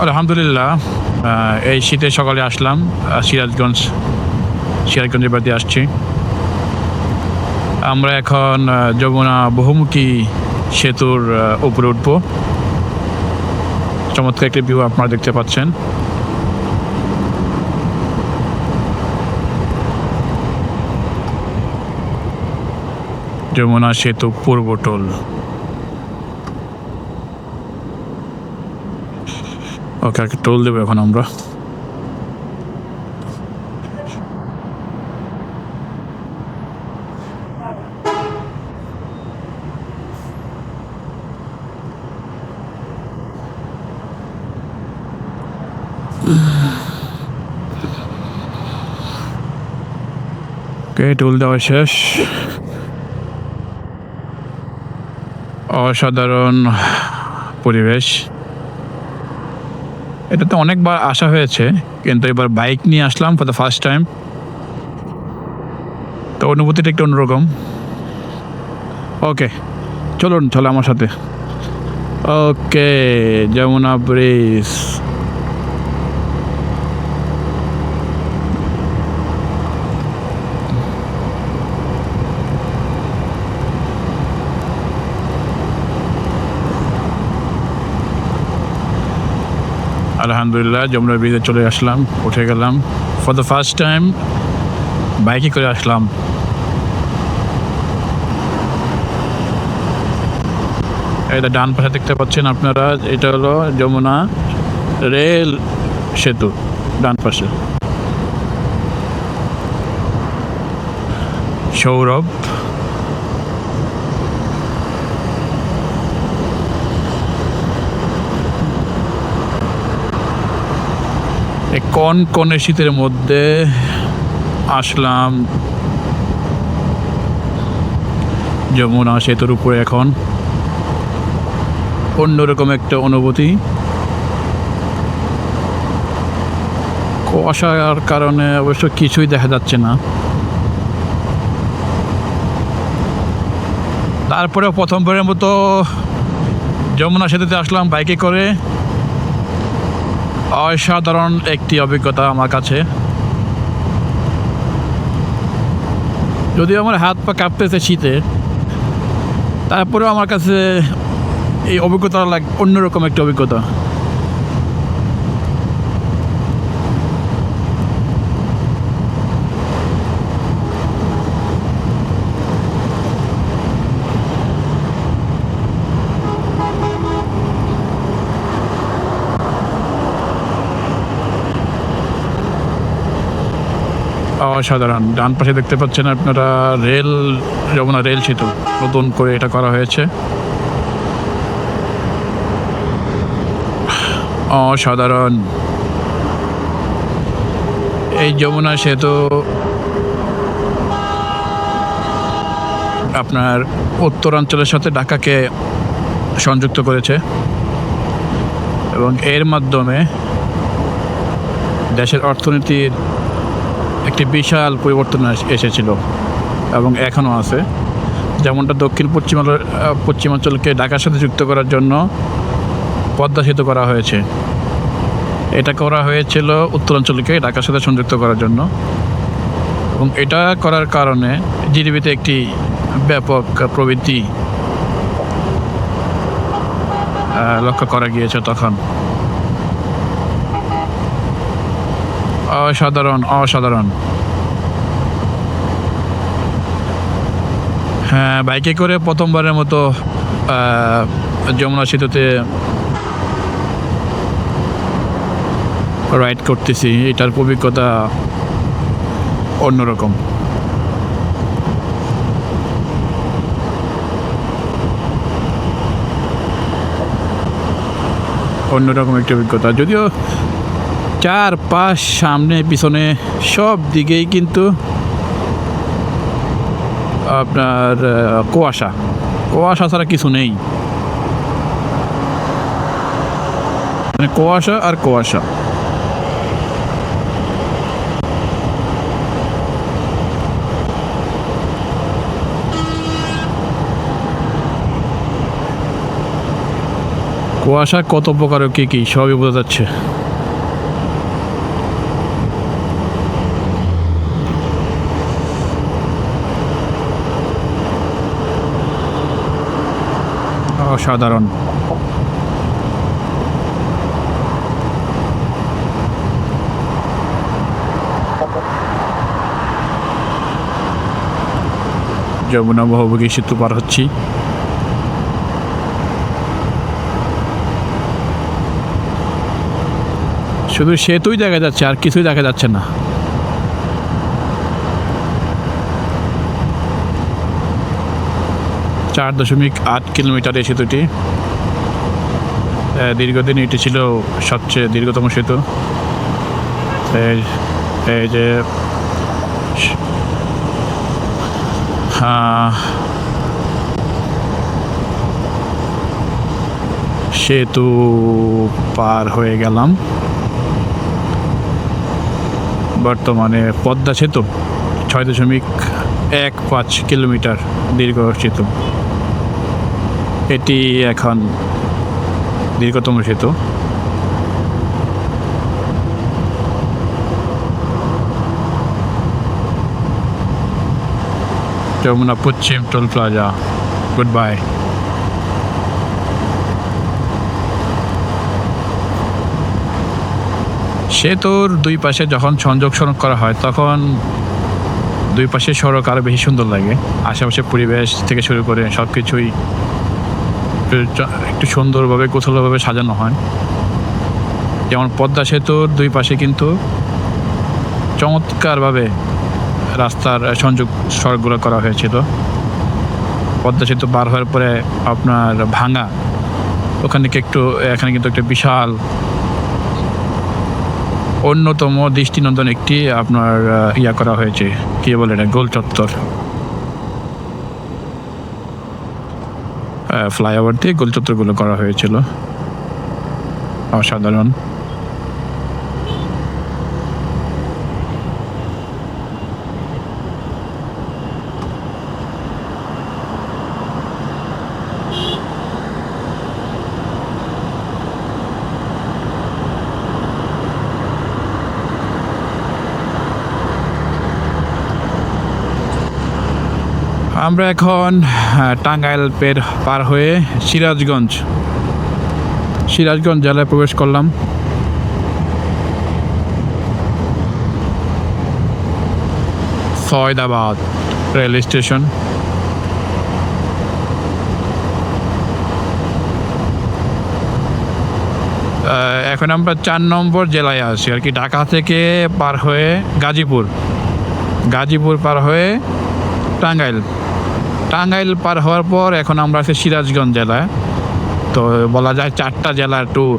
আলহামদুলিল্লাহ। এই শীতের সকালে আসলাম সিরাজগঞ্জের বাড়িতে আসছি। আমরা এখন যমুনা বহুমুখী সেতুর উপরে উঠবো। চমৎকার একটি ভিউ আপনারা দেখতে পাচ্ছেন। যমুনা সেতু পূর্বটোল। ওকে, একটা টোল দেবো এখন আমরা। ওকে, টোল দেওয়া শেষ। অসাধারণ পরিবেশ। এটাতে অনেকবার আসা হয়েছে, কিন্তু এবার বাইক নিয়ে আসলাম ফর দ্য ফার্স্ট টাইম। তো অনুভূতিটা একটু অন্যরকম। ওকে, চলুন আমার সাথে। ওকে, যমুনা ব্রিজ। আলহামদুলিল্লাহ, যমুনা ব্রিজে চলে আসলাম, উঠে গেলাম। ফর দ্য ফার্স্ট টাইম বাইকে করে আসলাম। এটা ডান পাশে দেখতে পাচ্ছেন আপনারা, এটা হলো যমুনা রেল সেতু, ডান পাশে। সৌরভ, এই কনকনে শীতের মধ্যে আসলাম যমুনা সেতুর উপরে। এখন অন্যরকম একটা অনুভূতি। কুয়াশার কারণে অবশ্য কিছুই দেখা যাচ্ছে না, তারপরেও প্রথমবারের মতো যমুনা সেতুতে আসলাম বাইকে করে। অসাধারণ একটি অভিজ্ঞতা আমার কাছে। যদিও আমার হাত পা কাঁপতেছে শীতে, তারপরেও আমার কাছে এই অভিজ্ঞতা অন্যরকম একটা অভিজ্ঞতা। অসাধারণ। ডান পাশে দেখতে পাচ্ছেন আপনারা যমুনা রেল সেতু, নতুন করে এটা করা হয়েছে। অসাধারণ। এই যমুনা সেতু আপনার উত্তরাঞ্চলের সাথে ঢাকাকে সংযুক্ত করেছে, এবং এর মাধ্যমে দেশের অর্থনীতির একটি বিশাল পরিবর্তন এসেছিল এবং এখনও আছে। যেমনটা পশ্চিমাঞ্চলকে ঢাকার সাথে যুক্ত করার জন্য পদ্মা সেতু করা হয়েছে, এটা করা হয়েছিল উত্তরাঞ্চলকে ঢাকার সাথে সংযুক্ত করার জন্য। এবং এটা করার কারণে জিডিপিতে একটি ব্যাপক প্রবৃদ্ধি লক্ষ্য করা গিয়েছে তখন। অসাধারণ। হ্যাঁ, বাইকে করে প্রথমবারের মতো যমুনা সেতুতে রাইড করতেছি। এটার অভিজ্ঞতা অন্যরকম। একটি অভিজ্ঞতা। যদিও চারপাশ, সামনে পিছনে সব দিকেই কিন্তু আপনার কুয়াশা ছাড়া কিছু নেই, মানে কুয়াশা আর কুয়াশা। কুয়াশা কত প্রকার ও কি সবই বোঝা যাচ্ছে। অসাধারণ। যমুনা বহুমুখী সেতু পার হচ্ছি। শুধু সেতুই দেখা যাচ্ছে, আর কিছুই দেখা যাচ্ছে না। 4.8 কিলোমিটার এই সেতুটি। দীর্ঘদিন এটি ছিল সবচেয়ে দীর্ঘতম সেতু। এই যে সেতু পার হয়ে গেলাম। বর্তমানে পদ্মা সেতু 6.15 কিলোমিটার দীর্ঘ সেতু। এটি এখন দীর্ঘতম সেতু। যমুনা পশ্চিম টোল প্লাজা, গুড বাই। সেতুর দুই পাশে যখন সংযোগ সড়ক করা হয় তখন দুই পাশে সড়ক আরও বেশি সুন্দর লাগে। আশেপাশে পরিবেশ থেকে শুরু করে সব কিছুই একটু সুন্দরভাবে গোছালোভাবে সাজানো হয়। যেমন পদ্মা সেতুর দুই পাশে কিন্তু চমৎকারভাবে রাস্তার সংযোগ সড়কগুলো করা হয়েছিল। পদ্মা সেতু পার হওয়ার পরে আপনার ভাঙা এখানে কিন্তু একটা বিশাল অন্যতম দৃষ্টিনন্দন একটি আপনার করা হয়েছে, কি বলে এটা, গোল চত্বর। ফ্লাইওভার দিয়ে গোল চত্বরগুলো করা হয়েছিল। অসাধারণ। আমরা এখন টাঙ্গাইল পার হয়ে সিরাজগঞ্জ জেলায় প্রবেশ করলাম। Saidabad rail station. এখন আমরা 4 নম্বর জেলায় আছি আর কি। ঢাকা থেকে পার হয়ে গাজীপুর পার হয়ে টাঙ্গাইল পার হওয়ার পর এখন আমরা আছি সিরাজগঞ্জ জেলায়। তো বলা যায় 4টা জেলার ট্যুর